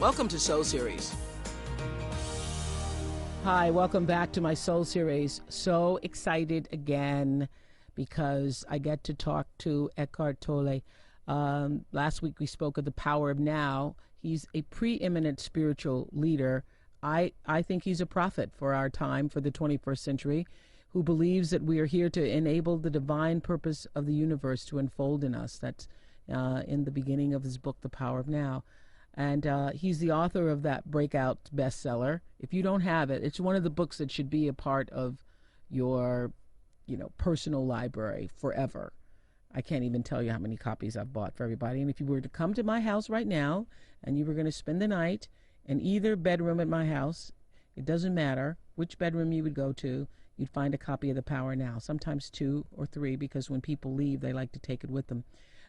Welcome to Soul Series. Hi, welcome back to my Soul Series. So excited again because I get to talk to Eckhart Tolle. Last week we spoke of the power of now. He's a preeminent spiritual leader. I think he's a prophet for our time, for the 21st century, who believes that we are here to enable the divine purpose of the universe to unfold in us. That's in the beginning of his book, The Power of Now. And he's the author of that breakout bestseller. If you don't have it, it's one of the books that should be a part of your, personal library forever. I can't even tell you how many copies I've bought for everybody. And if you were to come to my house right now and you were going to spend the night in either bedroom at my house, it doesn't matter which bedroom you would go to, you'd find a copy of The Power Now, sometimes 2 or 3, because when people leave, they like to take it with them.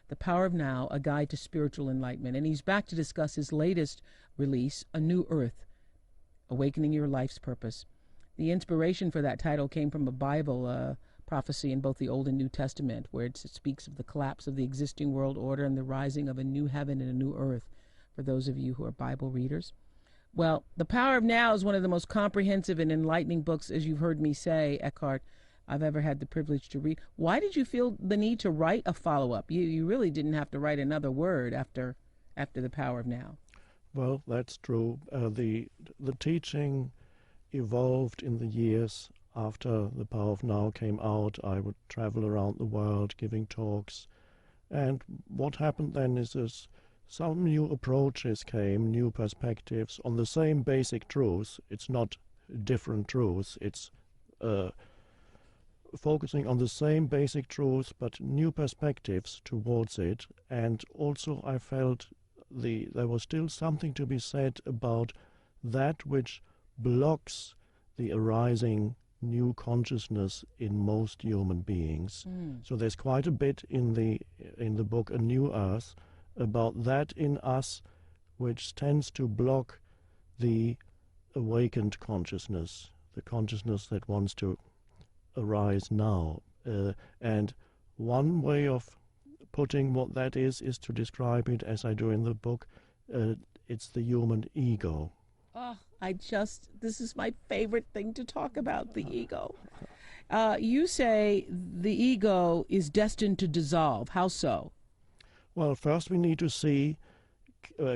The Power of Now, A Guide to Spiritual Enlightenment. And he's back to discuss his latest release, A New Earth, Awakening Your Life's Purpose. The inspiration for that title came from a Bible prophecy in both the Old and New Testament, where it speaks of the collapse of the existing world order and the rising of a new heaven and a new earth, for those of you who are Bible readers. Well, The Power of Now is one of the most comprehensive and enlightening books, as you've heard me say, Eckhart, I've ever had the privilege to read. Why did you feel the need to write a follow-up? You really didn't have to write another word after The Power of Now. Well, that's true. The teaching evolved in the years after The Power of Now came out. I would travel around the world giving talks. And what happened then is some new approaches came, new perspectives on the same basic truths. It's not different truths. It's focusing on the same basic truths, but new perspectives towards it. And also I felt there was still something to be said about that which blocks the arising new consciousness in most human beings. So there's quite a bit in the book A New Earth about that in us which tends to block the awakened consciousness, the consciousness that wants to arise now. And one way of putting what that is to describe it, as I do in the book, it's the human ego. Oh, this is my favorite thing to talk about, the ego. You say the ego is destined to dissolve. How so? Well, first we need to see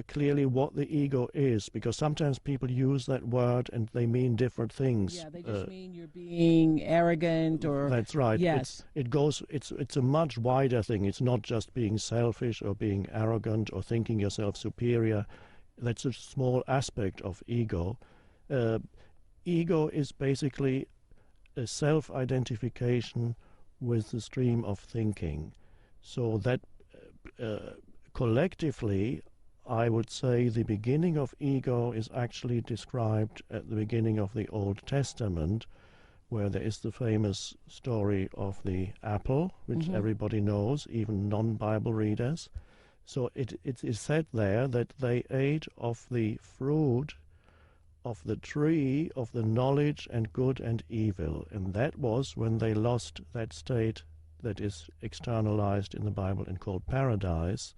clearly what the ego is, because sometimes people use that word and they mean different things. Yeah, they just mean you're being arrogant or... That's right. Yes. It's a much wider thing. It's not just being selfish or being arrogant or thinking yourself superior. That's a small aspect of ego. Ego is basically a self-identification with the stream of thinking. So that collectively, I would say the beginning of ego is actually described at the beginning of the Old Testament, where there is the famous story of the apple, which everybody knows, even non-Bible readers. So it is said there that they ate of the fruit of the tree of the knowledge and good and evil. And that was when they lost that state that is externalized in the Bible and called paradise.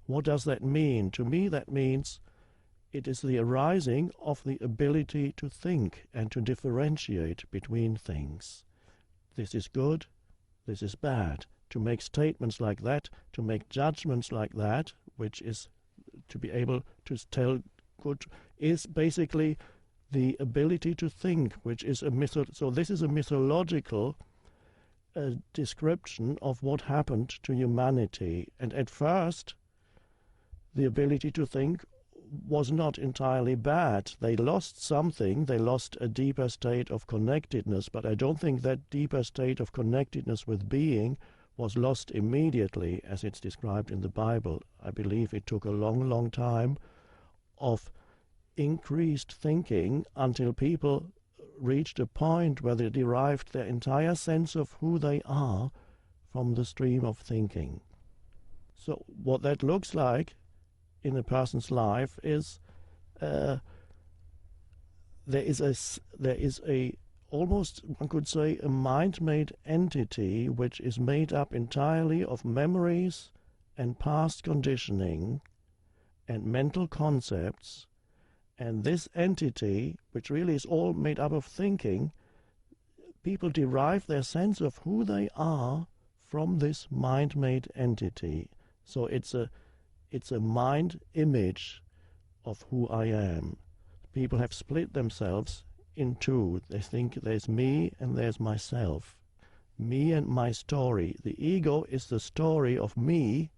What does that mean? To me, that means it is the arising of the ability to think and to differentiate between things. This is good, this is bad. To make statements like that, to make judgments like that, which is to be able to tell good, is basically the ability to think, which is so this is a mythological description of what happened to humanity. And at first, the ability to think was not entirely bad. They lost something. They lost a deeper state of connectedness, but I don't think that deeper state of connectedness with being was lost immediately, as it's described in the Bible. I believe it took a long, long time of increased thinking until people reached a point where they derived their entire sense of who they are from the stream of thinking. So what that looks like in a person's life is there is a almost, one could say, a mind-made entity which is made up entirely of memories and past conditioning and mental concepts And this entity, which really is all made up of thinking, people derive their sense of who they are from this mind-made entity. So it's a mind image of who I am. People have split themselves in two. They think there's me and there's myself. Me and my story. The ego is the story of me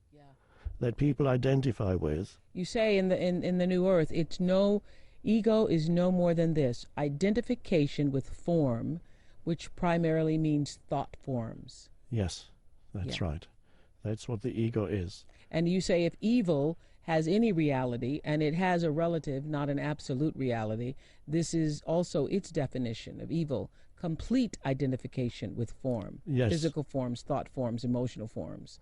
that people identify with. You say in the New Earth, ego is no more than this: identification with form, which primarily means thought forms. Yes, that's right. That's what the ego is. And you say if evil has any reality, and it has a relative, not an absolute reality, this is also its definition of evil: complete identification with form, physical forms, thought forms, emotional forms.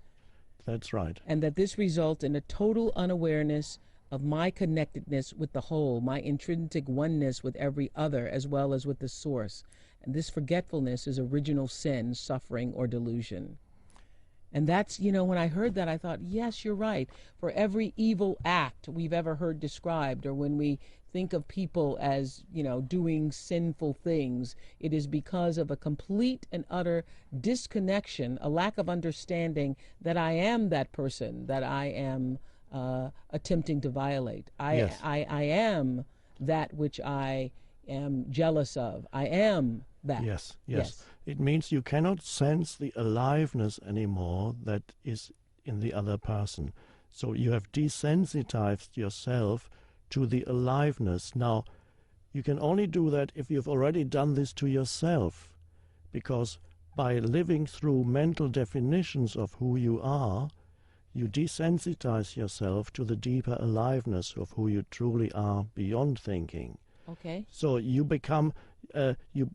That's right. And that this results in a total unawareness of my connectedness with the whole, my intrinsic oneness with every other, as well as with the source. And this forgetfulness is original sin, suffering, or delusion. And that's, when I heard that, I thought, yes, you're right. For every evil act we've ever heard described, or when we think of people as, doing sinful things, it is because of a complete and utter disconnection, a lack of understanding that I am that person that I am attempting to violate. I am that which I am jealous of. I am that. Yes. It means you cannot sense the aliveness anymore that is in the other person. So you have desensitized yourself to the aliveness. Now, you can only do that if you've already done this to yourself, because by living through mental definitions of who you are, you desensitize yourself to the deeper aliveness of who you truly are beyond thinking. Okay. So you become,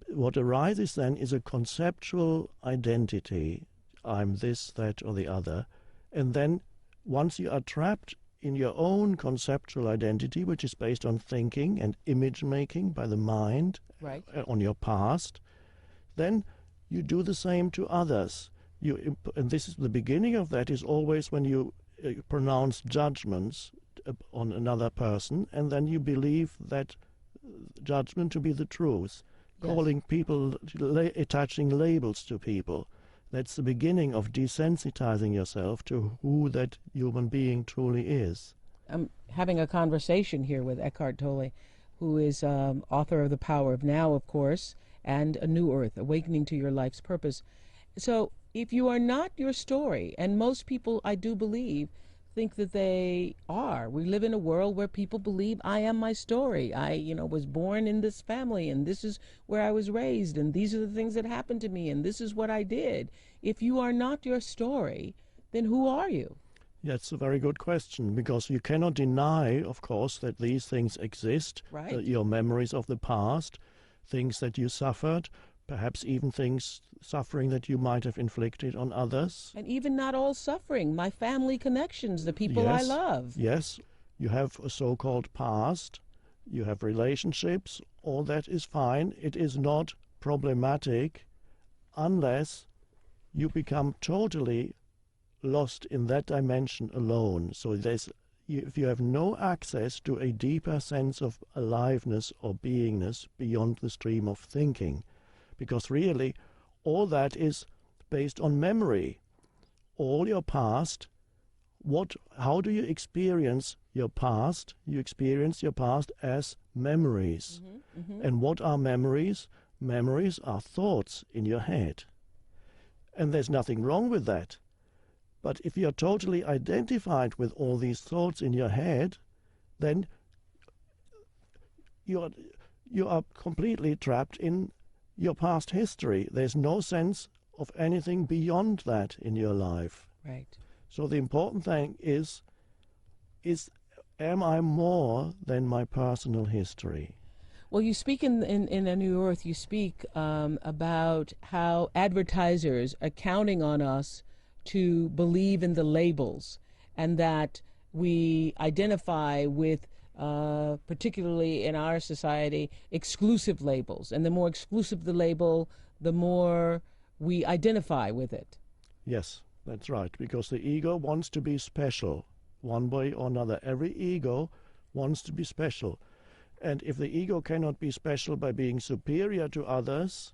what arises then is a conceptual identity. I'm this, that, or the other. And then once you are trapped in your own conceptual identity, which is based on thinking and image making by the mind, right, on your past, then you do the same to others. And this is the beginning of that is always when you pronounce judgments on another person, and then you believe that judgment to be the truth, calling people, attaching labels to people. That's the beginning of desensitizing yourself to who that human being truly is. I'm having a conversation here with Eckhart Tolle, who is author of The Power of Now, of course, and A New Earth, Awakening to Your Life's Purpose. So if you are not your story, and most people, I do believe, think that they are. We live in a world where people believe I am my story. I, was born in this family, and this is where I was raised, and these are the things that happened to me, and this is what I did. If you are not your story, then who are you? That's a very good question, because you cannot deny, of course, that these things exist. Right. Your memories of the past, things that you suffered, perhaps even suffering that you might have inflicted on others. And even not all suffering, my family connections, the people I love. Yes, you have a so-called past, you have relationships, all that is fine. It is not problematic unless you become totally lost in that dimension alone. So if you have no access to a deeper sense of aliveness or beingness beyond the stream of thinking, because really all that is based on memory. All your past, how do you experience your past? You experience your past as memories. And what are memories? Memories are thoughts in your head. And there's nothing wrong with that. But if you're totally identified with all these thoughts in your head, then you are completely trapped in your past history. There's no sense of anything beyond that in your life. Right. So the important thing is am I more than my personal history? Well, you speak in A New Earth, you speak about how advertisers are counting on us to believe in the labels, and that we identify with particularly in our society, exclusive labels. And the more exclusive the label, the more we identify with it. Yes, that's right, because the ego wants to be special one way or another. Every ego wants to be special. And if the ego cannot be special by being superior to others,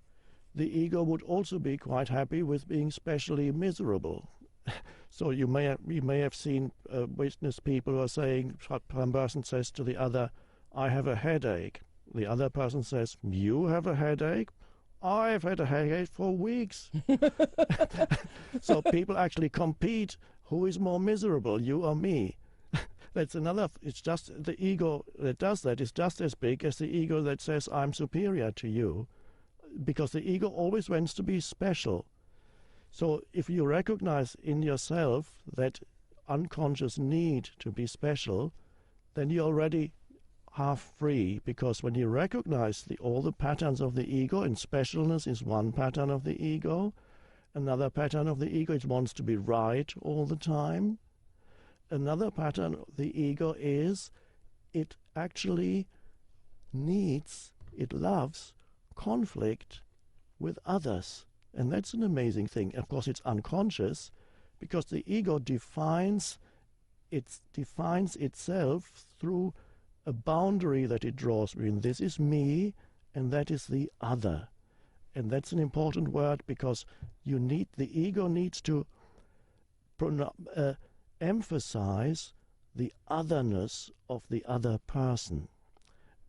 the ego would also be quite happy with being specially miserable. So you may have seen witness people who are saying, one person says to the other, I have a headache. The other person says, you have a headache? I've had a headache for weeks. So people actually compete, who is more miserable, you or me? That's another, it's just the ego that does that is just as big as the ego that says, I'm superior to you, because the ego always wants to be special. So if you recognize in yourself that unconscious need to be special, then you're already half free, because when you recognize all the patterns of the ego, and specialness is one pattern of the ego, another pattern of the ego, it wants to be right all the time. Another pattern of the ego is it actually needs, it loves conflict with others. And that's an amazing thing. Of course, it's unconscious, because the ego defines itself through a boundary that it draws between this is me and that is the other. And that's an important word, because the ego needs to emphasize the otherness of the other person.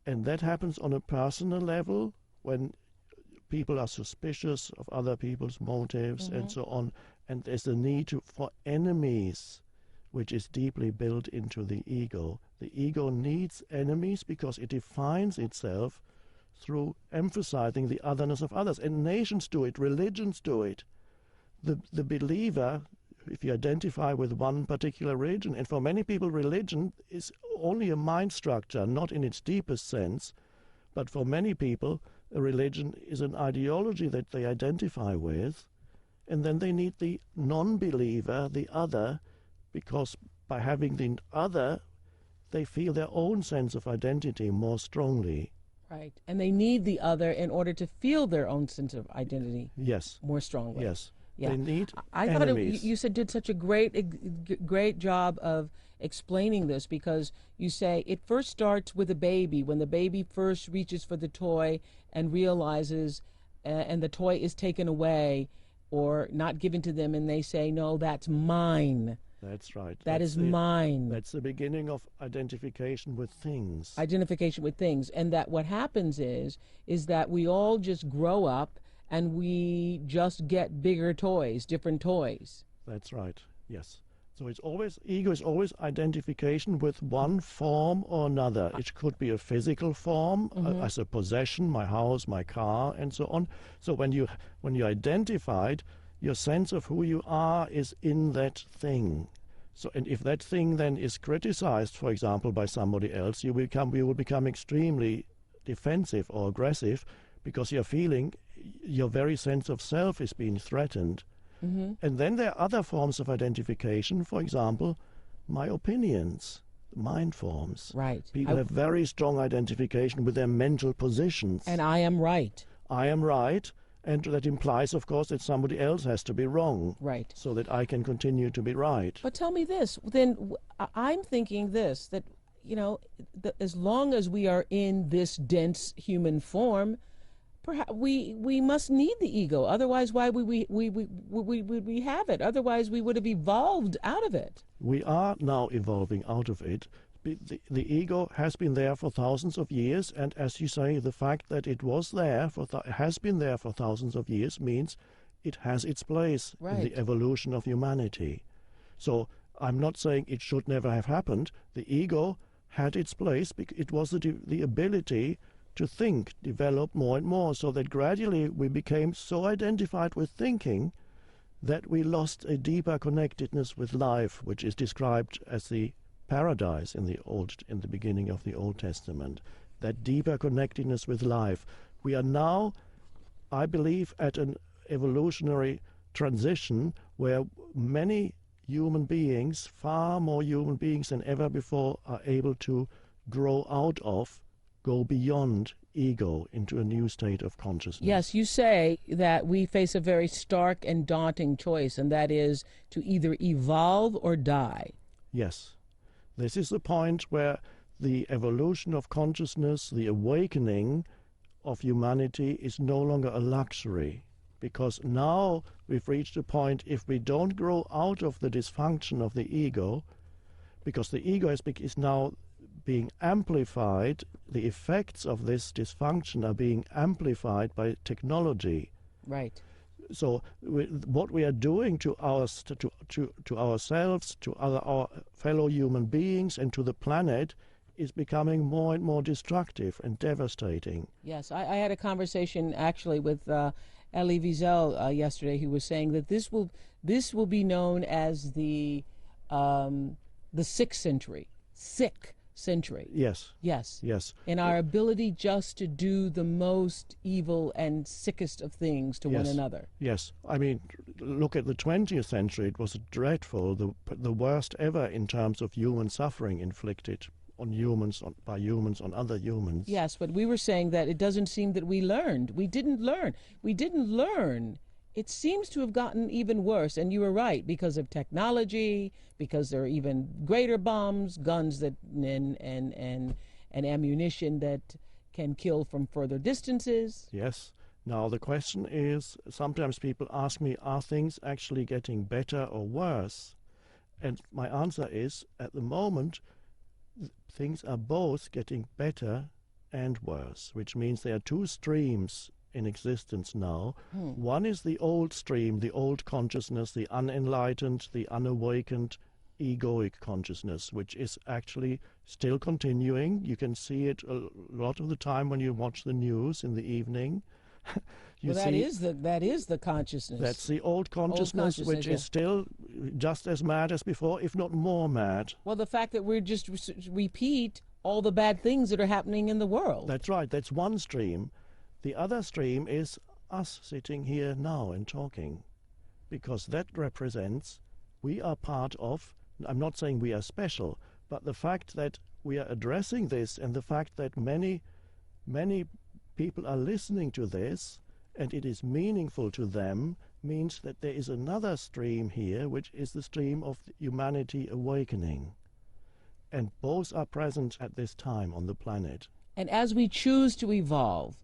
And that happens on a personal level when people are suspicious of other people's motives and so on. And there's a need for enemies, which is deeply built into the ego. The ego needs enemies because it defines itself through emphasizing the otherness of others. And nations do it, religions do it. The believer, if you identify with one particular religion, and for many people religion is only a mind structure, not in its deepest sense, but for many people a religion is an ideology that they identify with, and then they need the non-believer, the other, because by having the other, they feel their own sense of identity more strongly. Right. And they need the other in order to feel their own sense of identity more strongly. Yes. Yeah. They need I enemies. thought you said did such a great job of explaining this, because you say it first starts with a baby, when the baby first reaches for the toy and realizes and the toy is taken away or not given to them, and they say, no, that's mine. That's right. That is mine. That's the beginning of identification with things. Identification with things. And that what happens is that we all just grow up and we just get bigger toys, different toys. That's right, yes. So ego is always identification with one form or another. It could be a physical form, as a possession, my house, my car, and so on. So when you identified, your sense of who you are is in that thing. So, and if that thing then is criticized, for example, by somebody else, you will become extremely defensive or aggressive, because you're feeling your very sense of self is being threatened. And then there are other forms of identification, for example, my opinions, mind forms. Right. People have very strong identification with their mental positions. And I am right. I am right, and that implies, of course, that somebody else has to be wrong. Right. So that I can continue to be right. But tell me this, then I'm thinking this, that, as long as we are in this dense human form, perhaps we must need the ego. Otherwise, why would we have it? Otherwise, we would have evolved out of it. We are now evolving out of it. The ego has been there for thousands of years, and as you say, the fact that it was there has been there for thousands of years means it has its place in the evolution of humanity. So I'm not saying it should never have happened. The ego had its place because it was the ability to think, develop more and more, so that gradually we became so identified with thinking that we lost a deeper connectedness with life, which is described as the paradise in the beginning of the Old Testament. That deeper connectedness with life. We are now, I believe, at an evolutionary transition where many human beings, far more human beings than ever before, are able to go beyond ego into a new state of consciousness. Yes, you say that we face a very stark and daunting choice, and that is to either evolve or die. Yes. This is the point where the evolution of consciousness, the awakening of humanity is no longer a luxury, because now we've reached a point, if we don't grow out of the dysfunction of the ego, because the ego is now being amplified, the effects of this dysfunction are being amplified by technology. Right. So what we are doing to ourselves, to our fellow human beings, and to the planet is becoming more and more destructive and devastating. Yes, I had a conversation actually with Elie Wiesel yesterday, who was saying that this will be known as the sick century. Sick century. Yes. Yes. Yes. And our ability just to do the most evil and sickest of things to one another. Yes. I mean, look at the 20th century. It was dreadful, the worst ever in terms of human suffering inflicted on humans, by humans on other humans. Yes, but we were saying that it doesn't seem that we learned. We didn't learn. It seems to have gotten even worse, and you were right, because of technology, because there are even greater bombs, guns that and ammunition that can kill from further distances. Yes. Now the question is, sometimes people ask me, are things actually getting better or worse? And my answer is, at the moment, things are both getting better and worse, which means there are two streams in existence now. One is the old stream, the old consciousness, the unenlightened, the unawakened, egoic consciousness, which is actually still continuing. You can see it a lot of the time when you watch the news in the evening. That is the consciousness. That's the old consciousness, which is still just as mad as before, if not more mad. Well, the fact that we're just repeat all the bad things that are happening in the world. That's right. That's one stream. The other stream is us sitting here now and talking, because that represents we are part of, I'm not saying we are special, but the fact that we are addressing this and the fact that many people are listening to this and it is meaningful to them means that there is another stream here, which is the stream of humanity awakening. And both are present at this time on the planet. And as we choose to evolve,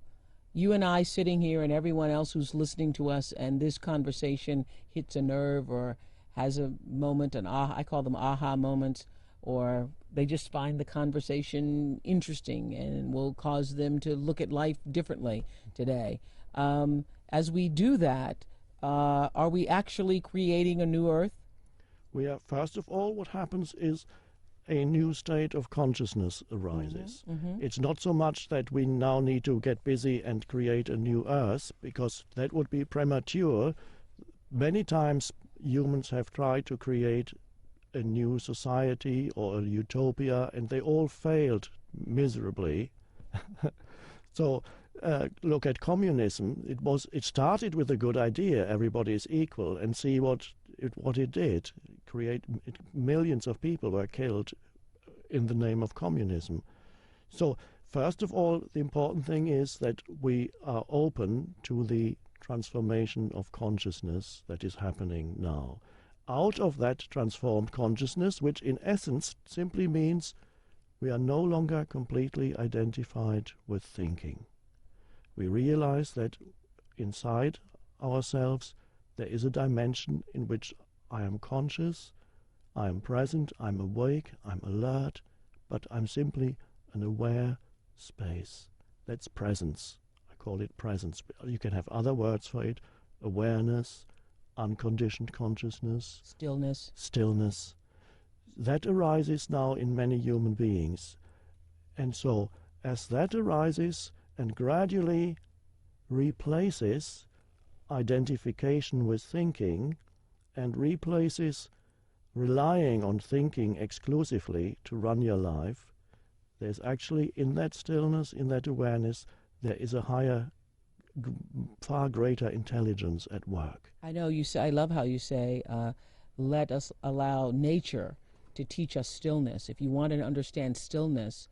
you and I sitting here and everyone else who's listening to us, and this conversation hits a nerve or has a moment, I call them aha moments, or they just find the conversation interesting and will cause them to look at life differently today. As we do that, are we actually creating a new earth? We are, first of all, what happens is a new state of consciousness arises. It's not so much that we now need to get busy and create a new earth, because that would be premature. Many times humans have tried to create a new society or a utopia, and they all failed miserably. So look at communism. It started with a good idea, everybody is equal, and see what it did. Millions of people were killed in the name of communism. So first of all, the important thing is that we are open to the transformation of consciousness that is happening now. Out of that transformed consciousness, which in essence simply means we are no longer completely identified with thinking. We realize that inside ourselves there is a dimension in which I am conscious, I am present, I'm awake, I'm alert, but I'm simply an aware space. That's presence. I call it presence. You can have other words for it: awareness, unconditioned consciousness, stillness. That arises now in many human beings. And so as that arises and gradually replaces identification with thinking and replaces relying on thinking exclusively to run your life, there's actually, in that stillness, in that awareness, there is a higher, far greater intelligence at work. I know you say, I love how you say, let us allow nature to teach us stillness. If you want to understand stillness,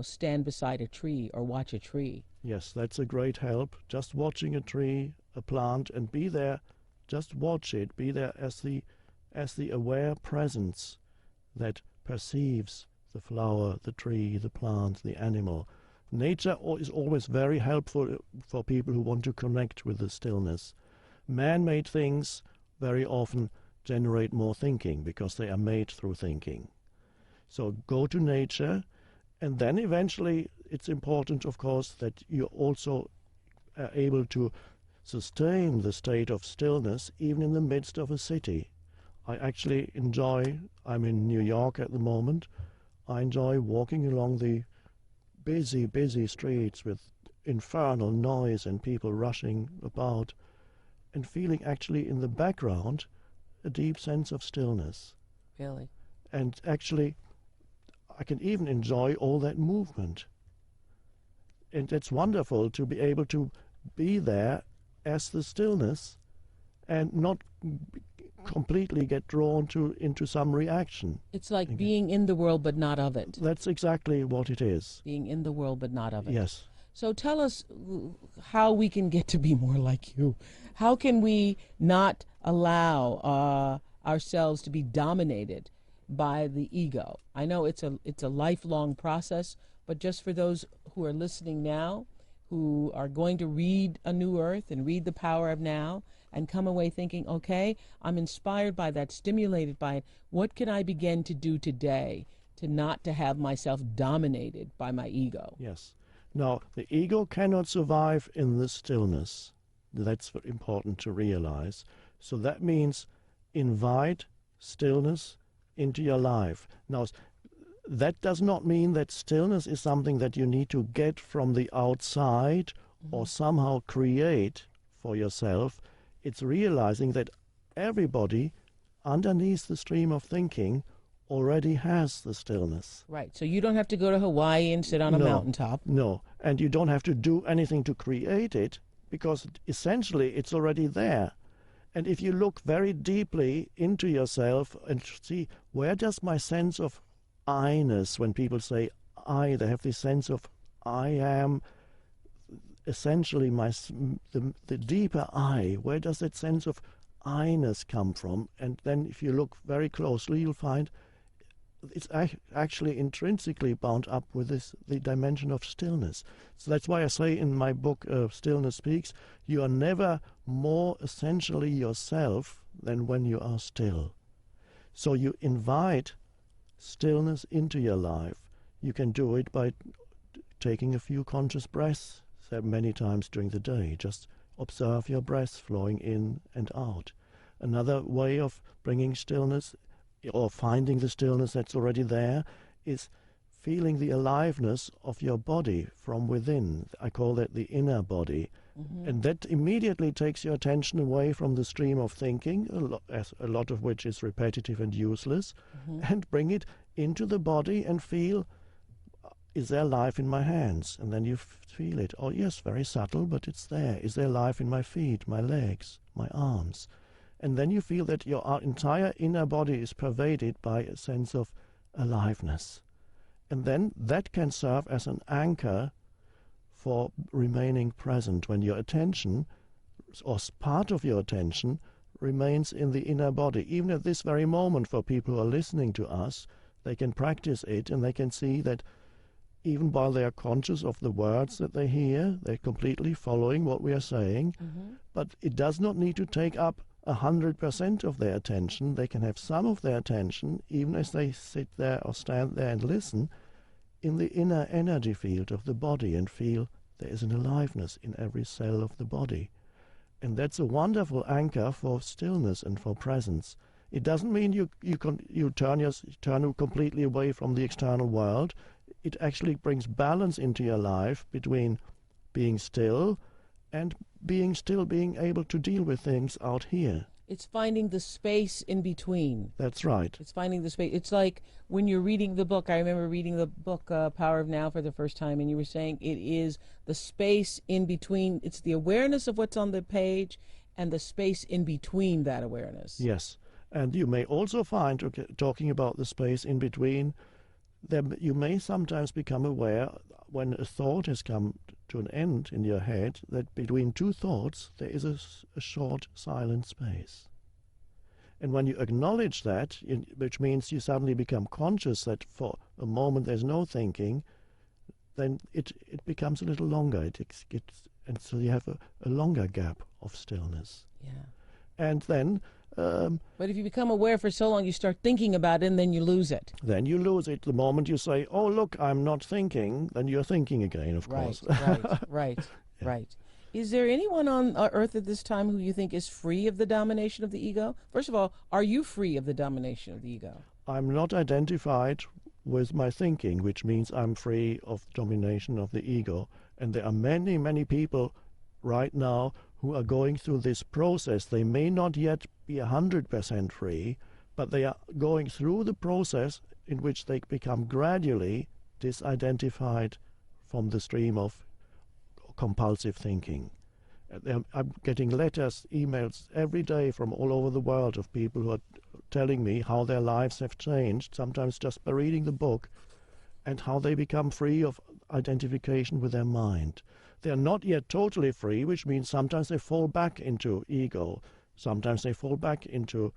stand beside a tree or watch a tree. Yes, that's a great help. Just watching a tree, a plant, and be there, just watch it, be there as the aware presence that perceives the flower, the tree, the plant, the animal. Nature is always very helpful for people who want to connect with the stillness. Man-made things very often generate more thinking because they are made through thinking. So go to nature, and then eventually it's important, of course, that you also are able to sustain the state of stillness even in the midst of a city. I actually enjoy, I'm in New York at the moment, I enjoy walking along the busy streets with infernal noise and people rushing about, and feeling actually in the background a deep sense of stillness. Really? And actually, I can even enjoy all that movement. And it's wonderful to be able to be there as the stillness and not completely get drawn into some reaction. It's like being in the world but not of it. That's exactly what it is. Being in the world but not of it. Yes. So tell us how we can get to be more like you. How can we not allow ourselves to be dominated by the ego? I know it's a lifelong process, but just for those who are listening now, who are going to read A New Earth and read The Power of Now and come away thinking, okay, I'm inspired by that, stimulated by it. What can I begin to do today to not to have myself dominated by my ego? Yes. Now, the ego cannot survive in the stillness. That's important to realize. So that means invite stillness into your life. Now, that does not mean that stillness is something that you need to get from the outside or somehow create for yourself. It's realizing that everybody underneath the stream of thinking already has the stillness. Right. So you don't have to go to Hawaii and sit on a mountaintop. No. And you don't have to do anything to create it, because essentially it's already there. And if you look very deeply into yourself and see, where does my sense of I-ness, when people say I, they have this sense of I am essentially the deeper I. Where does that sense of I-ness come from? And then if you look very closely, you'll find it's actually intrinsically bound up with the dimension of stillness. So that's why I say in my book, Stillness Speaks, you are never more essentially yourself than when you are still. So you invite stillness into your life. You can do it by taking a few conscious breaths many times during the day. Just observe your breath flowing in and out. Another way of bringing stillness or finding the stillness that's already there is feeling the aliveness of your body from within. I call that the inner body. And that immediately takes your attention away from the stream of thinking, a lot of which is repetitive and useless, and bring it into the body and feel, is there life in my hands? And then you feel it. Oh yes, very subtle, but it's there. Is there life in my feet, my legs, my arms? And then you feel that your entire inner body is pervaded by a sense of aliveness. And then that can serve as an anchor for remaining present when your attention, or part of your attention, remains in the inner body. Even at this very moment, for people who are listening to us, they can practice it and they can see that even while they are conscious of the words that they hear, they're completely following what we are saying. But it does not need to take up 100% of their attention. They can have some of their attention, even as they sit there or stand there and listen, in the inner energy field of the body, and feel there is an aliveness in every cell of the body. And that's a wonderful anchor for stillness and for presence. It doesn't mean you turn completely away from the external world. It actually brings balance into your life between being still and being able to deal with things out here. It's finding the space in between. That's right. It's finding the space. It's like when you're reading the book. I remember reading the book Power of Now for the first time, and you were saying it is the space in between. It's the awareness of what's on the page and the space in between that awareness. Yes. And you may also find, talking about the space in between, that you may sometimes become aware when a thought has come to an end in your head, that between two thoughts there is a short silent space. And when you acknowledge that, which means you suddenly become conscious that for a moment there's no thinking, then it becomes a little longer. And so you have a longer gap of stillness. Yeah. And then... but if you become aware for so long, you start thinking about it, and then you lose it. Then you lose it. The moment you say, oh, look, I'm not thinking, then you're thinking again, of course. Right. Is there anyone on Earth at this time who you think is free of the domination of the ego? First of all, are you free of the domination of the ego? I'm not identified with my thinking, which means I'm free of domination of the ego. And there are many, many people right now who are going through this process. They may not yet be 100% free, but they are going through the process in which they become gradually disidentified from the stream of compulsive thinking. I'm getting letters, emails every day from all over the world of people who are telling me how their lives have changed, sometimes just by reading the book, and how they become free of identification with their mind. They are not yet totally free, which means sometimes they fall back into ego, sometimes they fall back into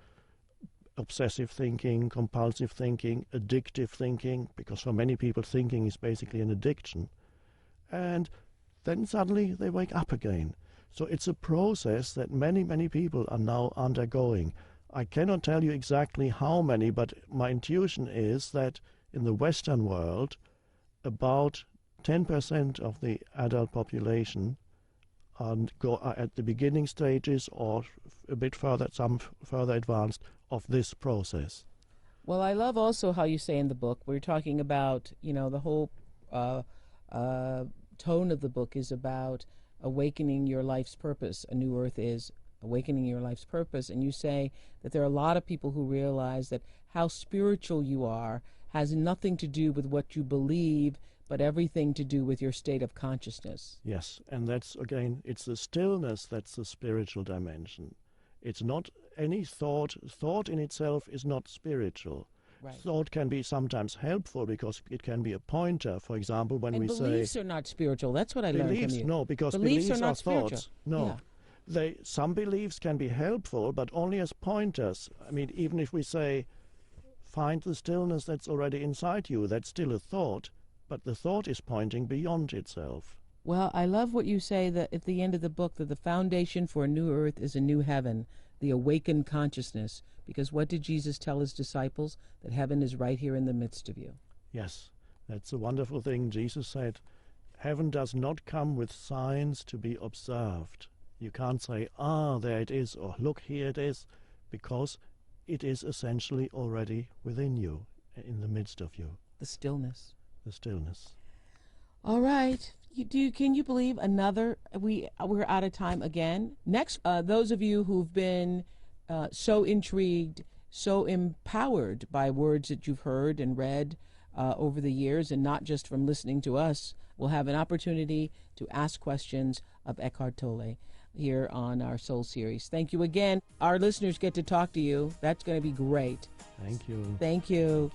obsessive thinking, compulsive thinking, addictive thinking, because for many people thinking is basically an addiction. And then suddenly they wake up again. So it's a process that many, many people are now undergoing. I cannot tell you exactly how many, but my intuition is that in the Western world, about 10% of the adult population are at the beginning stages or a bit further, some further advanced, of this process. Well, I love also how you say in the book, we're talking about, the whole tone of the book is about awakening your life's purpose. A New Earth is awakening your life's purpose. And you say that there are a lot of people who realize that how spiritual you are has nothing to do with what you believe, but everything to do with your state of consciousness. Yes, and that's, again, it's the stillness that's the spiritual dimension. It's not any thought. Thought in itself is not spiritual. Right. Thought can be sometimes helpful because it can be a pointer. For example, when we say... beliefs are not spiritual. That's what I learned from you. No, because beliefs are not thoughts. Spiritual. No. Yeah. Some beliefs can be helpful, but only as pointers. I mean, even if we say, find the stillness that's already inside you, that's still a thought, but the thought is pointing beyond itself. Well, I love what you say that at the end of the book, that the foundation for a new earth is a new heaven, the awakened consciousness. Because what did Jesus tell his disciples? That heaven is right here in the midst of you. Yes, that's a wonderful thing. Jesus said, heaven does not come with signs to be observed. You can't say, there it is, or look, here it is, because it is essentially already within you, in the midst of you. The stillness. The stillness. All right. Can you believe we're out of time again? Next, those of you who've been so intrigued, so empowered by words that you've heard and read over the years, and not just from listening to us, will have an opportunity to ask questions of Eckhart Tolle here on our Soul Series. Thank you again. Our listeners get to talk to you. That's going to be great. Thank you. Thank you.